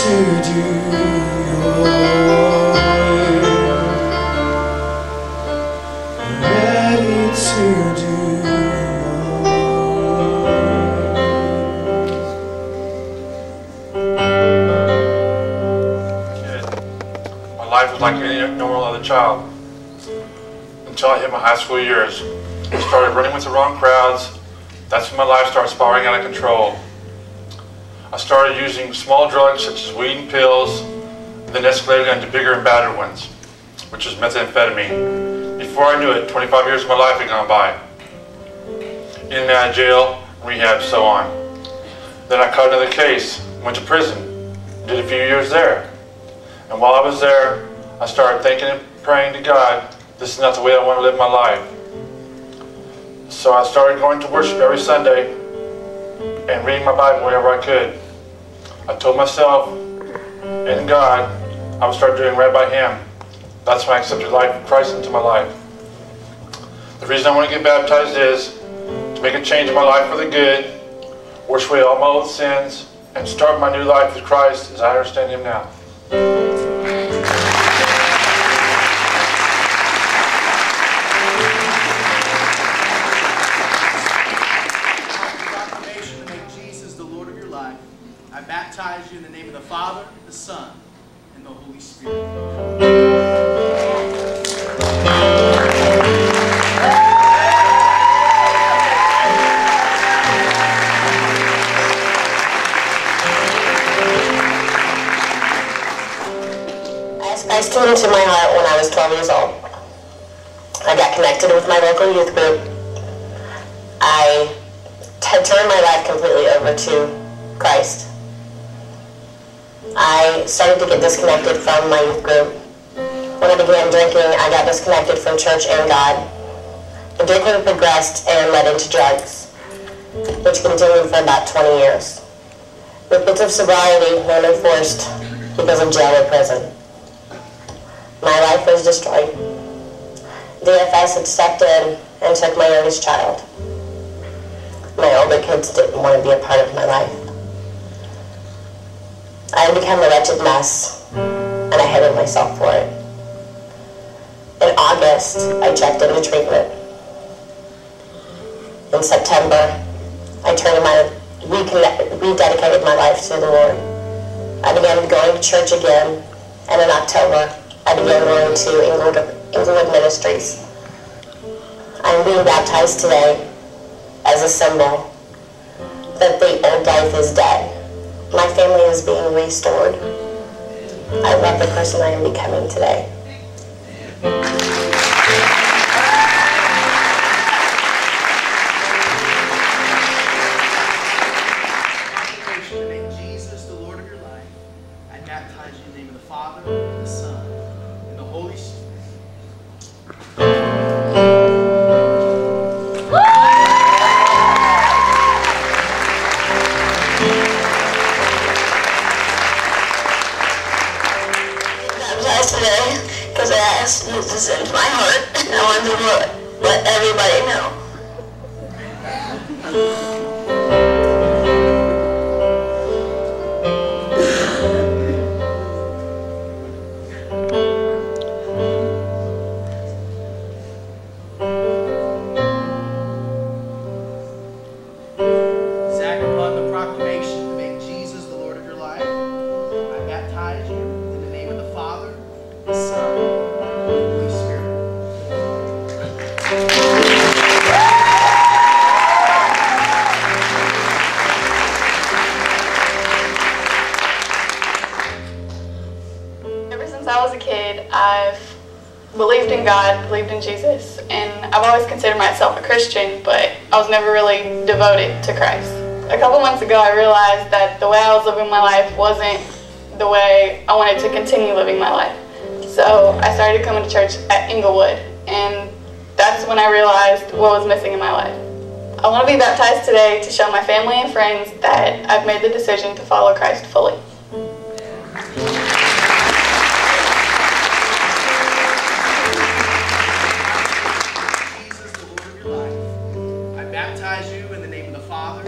to do your will. Ready to do life was like any normal other child until I hit my high school years. I started running with the wrong crowds. That's when my life started spiraling out of control. I started using small drugs such as weed and pills, and then escalated into bigger and badder ones, which was methamphetamine. Before I knew it, 25 years of my life had gone by. In and out of jail, rehab, so on. Then I caught another case, went to prison, did a few years there. And while I was there, I started thinking and praying to God, this is not the way I want to live my life. So I started going to worship every Sunday and reading my Bible whenever I could. I told myself and God I would start doing right by Him. That's when I accepted life of Christ into my life. The reason I want to get baptized is to make a change in my life for the good, wash away all my old sins, and start my new life with Christ as I understand Him now. Proclamation to make Jesus the Lord of your life. I baptize you in the name of the Father, the Son, and the Holy Spirit. Christ came into my heart when I was 12 years old. I got connected with my local youth group. I had turned my life completely over to Christ. I started to get disconnected from my youth group. When I began drinking, I got disconnected from church and God. The drinking progressed and led into drugs, which continued for about 20 years. With bits of sobriety, mainly forced because of jail or prison. My life was destroyed. DFS had stepped in and took my youngest child. My older kids didn't want to be a part of my life. I had become a wretched mess, and I hated myself for it. In August, I checked into treatment. In September, I rededicated my life to the Lord. I began going to church again, and in October, I began going to Englewood Ministries. I am being baptized today as a symbol that the old life is dead. My family is being restored. I love the person I am becoming today. To make Jesus the Lord of your life, I baptize you in the name of the Father, the Son, and the Holy Spirit. Today because I asked Jesus into my heart and I wanted to let everybody know. Zach, upon the proclamation to make Jesus the Lord of your life, I baptize you in the name of the Father, the Son, and the Holy Spirit. Ever since I was a kid, I've believed in God, believed in Jesus, and I've always considered myself a Christian, but I was never really devoted to Christ. A couple months ago, I realized that the way I was living my life wasn't the way I wanted to continue living my life. So I started coming to church at Englewood, and that's when I realized what was missing in my life. I want to be baptized today to show my family and friends that I've made the decision to follow Christ fully. Jesus, the Lord of your life, I baptize you in the name of the Father,